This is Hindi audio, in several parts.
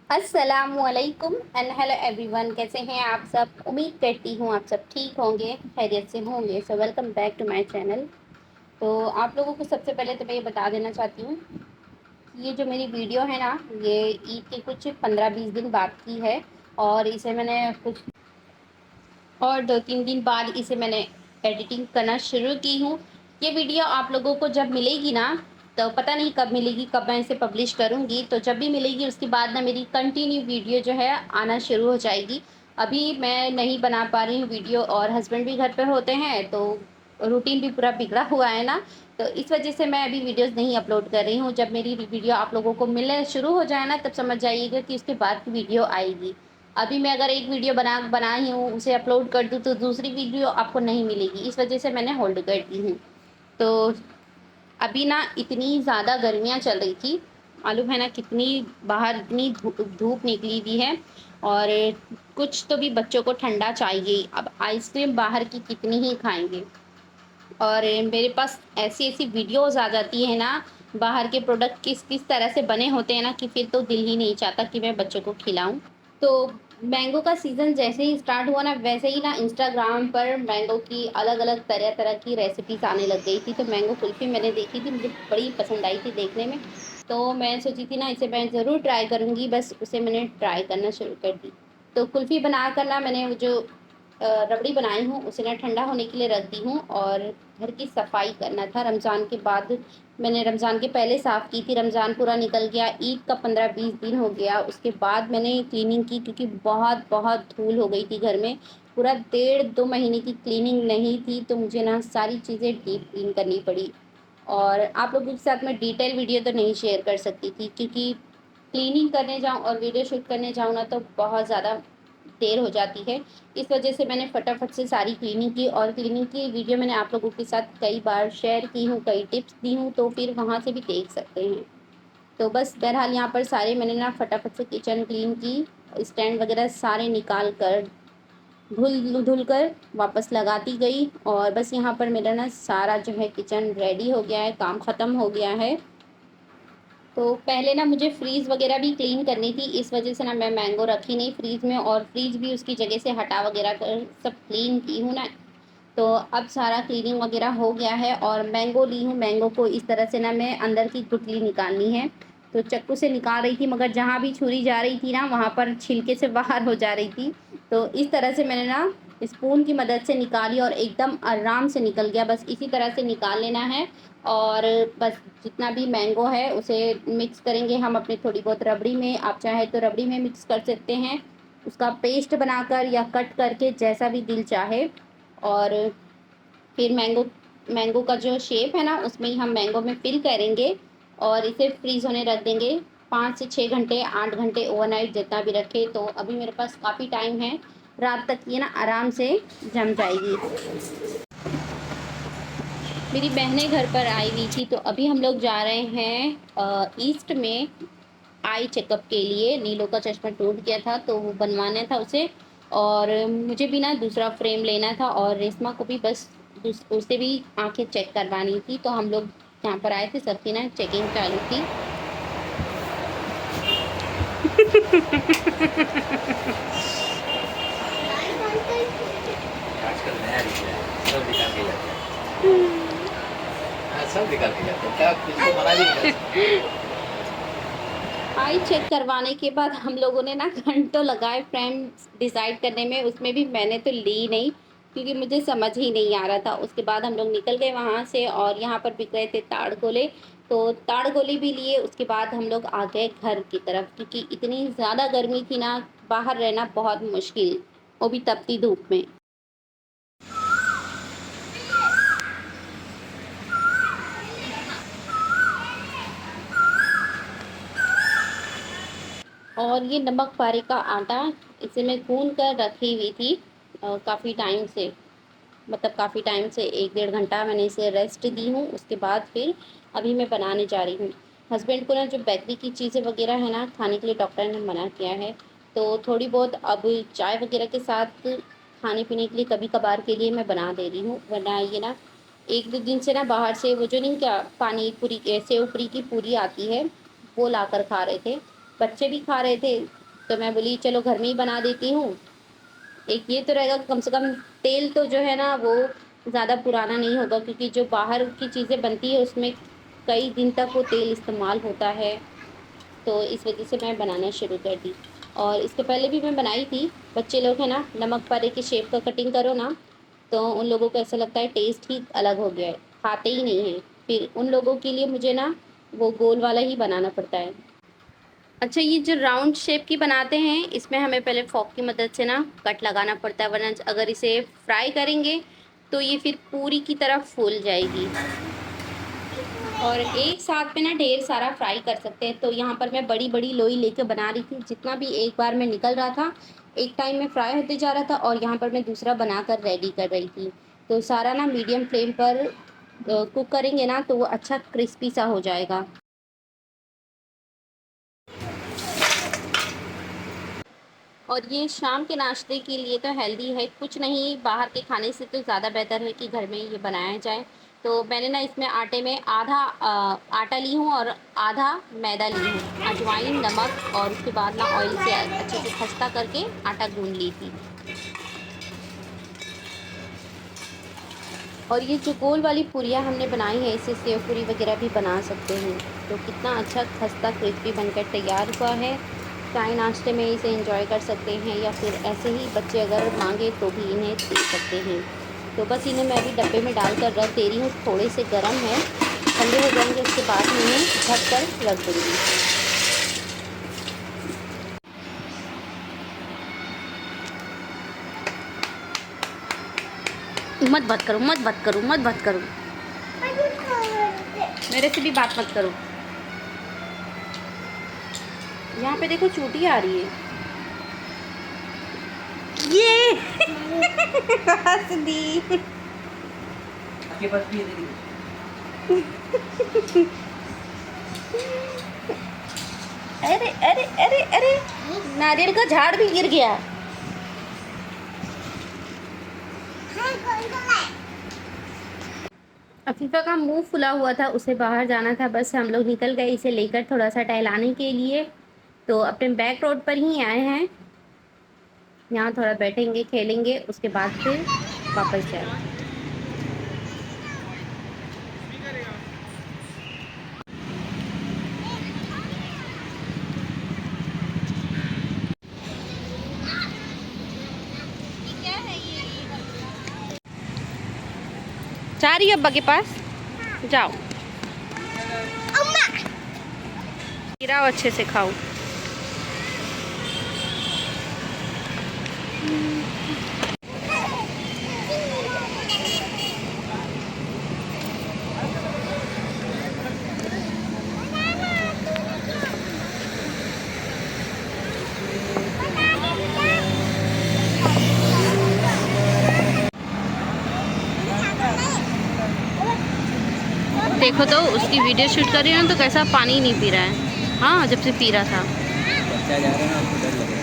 अस्सलामुअलैकुम एंड हेलो एवरीवन, कैसे हैं आप सब। उम्मीद करती हूँ आप सब ठीक होंगे, खैरियत से होंगे। So welcome back to my channel. तो आप लोगों को सबसे पहले तो मैं ये बता देना चाहती हूँ कि ये जो मेरी वीडियो है ना, ये ईद के कुछ 15-20 दिन बाद की है। और इसे मैंने कुछ और 2-3 दिन बाद इसे मैंने एडिटिंग करना शुरू की हूँ। ये वीडियो आप लोगों को जब मिलेगी ना, तो पता नहीं कब मिलेगी, कब मैं इसे पब्लिश करूँगी। तो जब भी मिलेगी उसके बाद ना मेरी कंटिन्यू वीडियो जो है आना शुरू हो जाएगी। अभी मैं नहीं बना पा रही हूँ वीडियो, और हस्बैंड भी घर पर होते हैं तो रूटीन भी पूरा बिगड़ा हुआ है ना। तो इस वजह से मैं अभी वीडियोस नहीं अपलोड कर रही हूँ। जब मेरी वीडियो आप लोगों को मिलना शुरू हो जाए ना, तब समझ जाइएगा कि उसके बाद की वीडियो आएगी। अभी मैं अगर एक वीडियो बनाई हूँ, उसे अपलोड कर दूँ, तो दूसरी वीडियो आपको नहीं मिलेगी। इस वजह से मैंने होल्ड कर दी हूँ। तो अभी ना इतनी ज़्यादा गर्मियाँ चल रही थी, मालूम है ना, कितनी बाहर इतनी धूप निकली हुई है। और कुछ तो भी बच्चों को ठंडा चाहिए। अब आइसक्रीम बाहर की कितनी ही खाएंगे। और मेरे पास ऐसी ऐसी वीडियोस आ जाती है ना, बाहर के प्रोडक्ट किस किस तरह से बने होते हैं ना, कि फिर तो दिल ही नहीं चाहता कि मैं बच्चों को खिलाऊं। तो मैंगो का सीज़न जैसे ही स्टार्ट हुआ ना, वैसे ही ना इंस्टाग्राम पर मैंगो की अलग अलग तरह तरह की रेसिपीज आने लग गई थी। तो मैंगो कुल्फ़ी मैंने देखी थी, मुझे बड़ी पसंद आई थी देखने में। तो मैं सोची थी ना, इसे मैं ज़रूर ट्राई करूँगी। बस उसे मैंने ट्राई करना शुरू कर दी। तो कुल्फ़ी बना कर ना, मैंने वो जो रबड़ी बनाई हूँ उसे ना ठंडा होने के लिए रख दी हूँ। और घर की सफाई करना था। रमज़ान के बाद, मैंने रमज़ान के पहले साफ़ की थी, रमज़ान पूरा निकल गया, ईद का 15-20 दिन हो गया, उसके बाद मैंने क्लीनिंग की, क्योंकि बहुत बहुत धूल हो गई थी घर में। पूरा 1.5-2 महीने की क्लीनिंग नहीं थी, तो मुझे ना सारी चीज़ें डीप क्लीन करनी पड़ी। और आप लोगों के साथ मैं डिटेल वीडियो तो नहीं शेयर कर सकती थी, क्योंकि क्लीनिंग करने जाऊँ और वीडियो शूट करने जाऊँ ना, तो बहुत ज़्यादा देर हो जाती है। इस वजह से मैंने फटाफट से सारी क्लीनिंग की, और क्लीनिंग की वीडियो मैंने आप लोगों के साथ कई बार शेयर की हूँ, कई टिप्स दी हूँ, तो फिर वहाँ से भी देख सकते हैं। तो बस बहरहाल यहाँ पर सारे मैंने ना फटाफट से किचन क्लीन की, स्टैंड वगैरह सारे निकाल कर धुल धुल कर वापस लगाती गई। और बस यहाँ पर मेरा ना सारा जो है किचन रेडी हो गया है, काम ख़त्म हो गया है। तो पहले ना मुझे फ्रीज़ वगैरह भी क्लीन करनी थी, इस वजह से ना मैं मैंगो रखी नहीं फ्रीज़ में, और फ्रीज़ भी उसकी जगह से हटा वगैरह कर सब क्लीन की हूँ ना। तो अब सारा क्लीनिंग वगैरह हो गया है, और मैंगो ली हूँ। मैंगो को इस तरह से ना मैं अंदर की गुठली निकालनी है। तो चाकू से निकाल रही थी, मगर जहाँ भी छुरी जा रही थी ना, वहाँ पर छिलके से बाहर हो जा रही थी। तो इस तरह से मैंने ना स्पून की मदद से निकाली, और एकदम आराम से निकल गया। बस इसी तरह से निकाल लेना है। और बस जितना भी मैंगो है उसे मिक्स करेंगे हम अपनी थोड़ी बहुत रबड़ी में। आप चाहे तो रबड़ी में मिक्स कर सकते हैं, उसका पेस्ट बनाकर या कट करके, जैसा भी दिल चाहे। और फिर मैंगो का जो शेप है ना, उसमें ही हम मैंगो में फिल करेंगे, और इसे फ्रीज़ होने रख देंगे 5 से 6 घंटे, 8 घंटे, ओवरनाइट, जितना भी रखे। तो अभी मेरे पास काफ़ी टाइम है, रात तक ये ना आराम से जम जाएगी। मेरी बहनें घर पर आई हुई थी, तो अभी हम लोग जा रहे हैं ईस्ट में आई चेकअप के लिए। नीलो का चश्मा टूट गया था, तो वो बनवाना था उसे। और मुझे भी ना दूसरा फ्रेम लेना था, और रेशमा को भी बस उसे भी आंखें चेक करवानी थी। तो हम लोग यहाँ पर आए थे, सबकी ना चेकिंग चालू थी। आजकल नया दिख रहा है, सब निकाल के जाते हैं। हाँ, सब निकाल के जाते हैं, क्या किसी को मना भी नहीं कर सकते। आई चेक करवाने के बाद हम लोगों ने ना घंटों लगाए फ्रेम डिसाइड करने में, उसमें भी मैंने तो ली नहीं, क्योंकि मुझे समझ ही नहीं आ रहा था। उसके बाद हम लोग निकल गए वहाँ से, और यहाँ पर बिक रहे थे ताड़ गोले। तो ताड़ गोले भी लिए। उसके बाद हम लोग आ गए घर की तरफ, क्योंकि इतनी ज़्यादा गर्मी थी ना, बाहर रहना बहुत मुश्किल, वो भी तपती धूप में। और ये नमक पारे का आटा, इसे मैं गूंद कर रखी हुई थी काफ़ी टाइम से। मतलब काफ़ी टाइम से 1-1.5 घंटा मैंने इसे रेस्ट दी हूँ। उसके बाद फिर अभी मैं बनाने जा रही हूँ। हस्बैंड को ना जो बेकरी की चीज़ें वगैरह है ना खाने के लिए, डॉक्टर ने मना किया है। तो थोड़ी बहुत अब चाय वगैरह के साथ खाने पीने के लिए कभी कभार के लिए मैं बना दे रही हूँ, वरना ये ना 1-2 दिन से ना बाहर से वो जो नहीं क्या पानी पूरी सेव पूरी की पूरी आती है, वो ला कर खा रहे थे। बच्चे भी खा रहे थे, तो मैं बोली चलो घर में ही बना देती हूँ। एक ये तो रहेगा कम से कम तेल तो जो है ना वो ज़्यादा पुराना नहीं होगा, क्योंकि जो बाहर की चीज़ें बनती है उसमें कई दिन तक वो तेल इस्तेमाल होता है। तो इस वजह से मैं बनाना शुरू कर दी। और इसके पहले भी मैं बनाई थी। बच्चे लोग हैं ना, नमक पारे के शेप का कटिंग करो ना, तो उन लोगों को ऐसा लगता है टेस्ट ही अलग हो गया है, खाते ही नहीं हैं। फिर उन लोगों के लिए मुझे ना वो गोल वाला ही बनाना पड़ता है। अच्छा, ये जो राउंड शेप की बनाते हैं इसमें हमें पहले फ़ोर्क की मदद से ना कट लगाना पड़ता है, वरना अगर इसे फ्राई करेंगे तो ये फिर पूरी की तरह फूल जाएगी। और एक साथ में ना ढेर सारा फ्राई कर सकते हैं। तो यहाँ पर मैं बड़ी-बड़ी लोई लेके बना रही थी, जितना भी एक बार में निकल रहा था, एक टाइम में फ्राई होते जा रहा था और यहाँ पर मैं दूसरा बनाकर रेडी कर रही थी। तो सारा ना मीडियम फ्लेम पर कुक करेंगे ना तो वो अच्छा क्रिस्पी सा हो जाएगा। और ये शाम के नाश्ते के लिए तो हेल्दी है, कुछ नहीं बाहर के खाने से तो ज़्यादा बेहतर है कि घर में ये बनाया जाए। तो मैंने ना इसमें आटे में आधा आटा ली हूँ और आधा मैदा ली हूँ। अजवाइन, नमक और उसके बाद ना ऑयल से अच्छे से खस्ता करके आटा गूँध ली थी। और ये जो गोल वाली पूरियाँ हमने बनाई हैं, इससे सेव पूरी वगैरह भी बना सकते हैं। तो कितना अच्छा खस्ता क्रिस्पी बनकर तैयार हुआ है। चाय नाश्ते में इसे एंजॉय कर सकते हैं या फिर ऐसे ही बच्चे अगर मांगे तो भी इन्हें दे सकते हैं। तो बस इन्हें मैं अभी डब्बे में डालकर रख दे रही हूँ, थोड़े से गर्म है, ठंडे हो जाएंगे उसके बाद मैं इन्हें ढक कर रख दूँगी। मत बात करो, मत बात करो, मत बात करो, मेरे से भी बात मत करो। यहाँ पे देखो चूटी आ रही है। ये हंस दी। आपके पास भी है दीदी? अरे अरे अरे अरे, नारियल का झाड़ भी गिर गया। अफीफ़ा का मुंह फुला हुआ था, उसे बाहर जाना था, बस हम लोग निकल गए इसे लेकर थोड़ा सा टहलाने के लिए। तो अपने बैक रोड पर ही आए हैं, यहाँ थोड़ा बैठेंगे खेलेंगे उसके बाद फिर वापस जाएंगे। जा रही है अब्बा के पास, जाओ। गिराओ अच्छे से खाओ। देखो तो उसकी वीडियो शूट कर रही हूँ तो कैसा पानी नहीं पी रहा है। हाँ, जब से पी रहा था। बच्चा जा रहा है ना, उसको डर लग रहा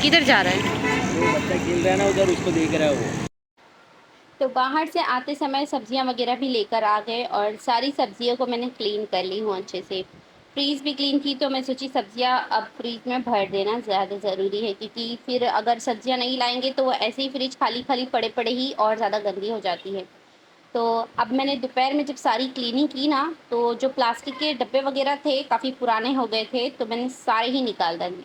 किधर जा रहा है? है। वो बच्चा खेल रहा है ना उधर, उसको देख रहा है वो। तो बाहर से आते समय सब्जियां वगैरह भी लेकर आ गए और सारी सब्जियों को मैंने क्लीन कर ली हूँ अच्छे से। फ्रीज़ भी क्लीन की, तो मैं सोची सब्जियां अब फ्रीज में भर देना ज़्यादा ज़रूरी है, क्योंकि फिर अगर सब्जियां नहीं लाएंगे तो वो ऐसे ही फ्रिज खाली खाली पड़े पड़े ही और ज़्यादा गंदी हो जाती है। तो अब मैंने दोपहर में जब सारी क्लीनिंग की ना, तो जो प्लास्टिक के डब्बे वगैरह थे काफ़ी पुराने हो गए थे, तो मैंने सारे ही निकाल डाले।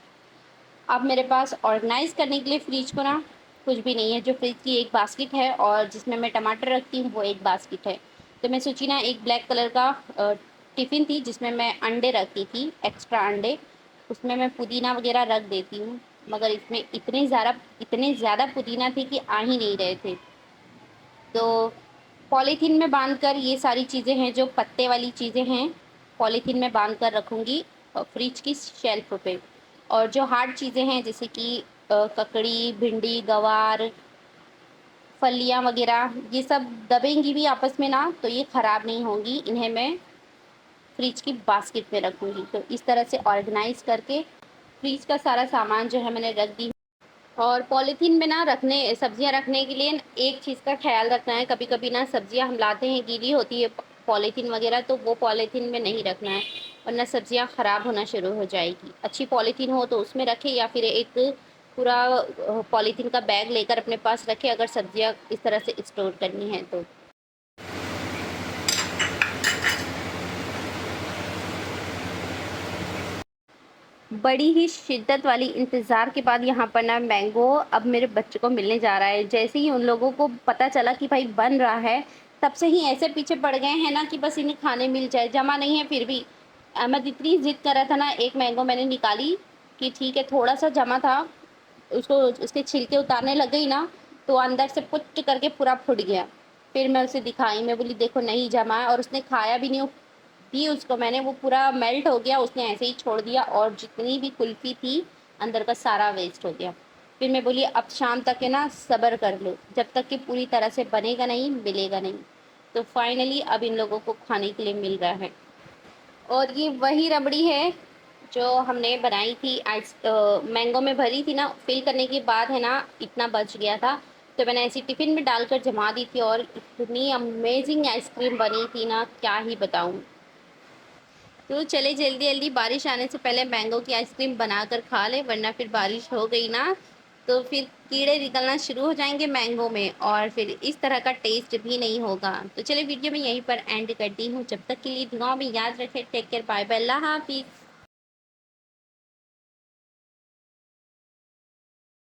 अब मेरे पास ऑर्गेनाइज़ करने के लिए फ्रिज को ना कुछ भी नहीं है। जो फ्रिज की एक बास्केट है और जिसमें मैं टमाटर रखती हूँ वो एक बास्केट है। तो मैं सोची ना एक ब्लैक कलर का टिफ़िन थी जिसमें मैं अंडे रखती थी, एक्स्ट्रा अंडे, उसमें मैं पुदीना वगैरह रख देती हूँ। मगर इसमें इतने ज़्यादा पुदीना थे कि आ ही नहीं रहे थे। तो पॉलीथीन में बांधकर ये सारी चीज़ें हैं जो पत्ते वाली चीज़ें हैं, पॉलीथीन में बांध कर रखूँगी फ्रिज की शेल्फ पे। और जो हार्ड चीज़ें हैं जैसे कि ककड़ी, भिंडी, गवार, फलियाँ वगैरह, ये सब दबेंगी भी आपस में ना तो ये ख़राब नहीं होंगी, इन्हें मैं फ्रिज की बास्केट में रखूँगी। तो इस तरह से ऑर्गेनाइज़ करके फ्रिज का सारा सामान जो है मैंने रख दी। और पॉलीथीन में ना रखने सब्जियां रखने के लिए एक चीज़ का ख्याल रखना है, कभी-कभी ना सब्जियां हम लाते हैं गीली होती है पॉलीथीन वगैरह, तो वो पॉलीथीन में नहीं रखना है। वरना सब्जियां ख़राब होना शुरू हो जाएगी। अच्छी पॉलीथीन हो तो उसमें रखें या फिर एक पूरा पॉलीथीन का बैग लेकर अपने पास रखें अगर सब्जियां इस तरह से स्टोर करनी है तो। बड़ी ही शिद्दत वाली इंतज़ार के बाद यहाँ पर ना मैंगो अब मेरे बच्चे को मिलने जा रहा है। जैसे ही उन लोगों को पता चला कि भाई बन रहा है, तब से ही ऐसे पीछे पड़ गए हैं ना कि बस इन्हें खाने मिल जाए। जमा नहीं है फिर भी। अहमद इतनी ज़िद कर रहा था ना, एक मैंगो मैंने निकाली कि ठीक है थोड़ा-सा जमा था, उसको उसके छिलके उतारने लग गई ना, तो अंदर से पुच्च करके पूरा फूट गया। फिर मैं उसे दिखाई, मैं बोली देखो नहीं जमा है, और उसने खाया भी नहीं। दी उसको मैंने, वो पूरा मेल्ट हो गया, उसने ऐसे ही छोड़ दिया और जितनी भी कुल्फ़ी थी अंदर का सारा वेस्ट हो गया। फिर मैं बोली अब शाम तक है ना सब्र कर लो, जब तक कि पूरी तरह से बनेगा नहीं, मिलेगा नहीं। तो फाइनली अब इन लोगों को खाने के लिए मिल रहा है। और ये वही रबड़ी है जो हमने बनाई थी मैंगो में भरी थी ना, फिल करने के बाद है ना इतना बच गया था, तो मैंने ऐसी टिफ़िन में डालकर जमा दी थी और इतनी अमेज़िंग आइसक्रीम बनी थी ना, क्या ही बताऊँ। तो चले जल्दी-जल्दी बारिश आने से पहले मैंगो की आइसक्रीम बनाकर खा लें, वरना फिर बारिश हो गई ना, तो फिर कीड़े निकलना शुरू हो जाएँगे मैंगो में और फिर इस तरह का टेस्ट भी नहीं होगा। तो चलिए वीडियो मैं यहीं पर एंड करती हूँ। जब तक के लिए दुआओं में याद रखें। टेक केयर, बाय बाय, अल्लाह हाफ़िज़।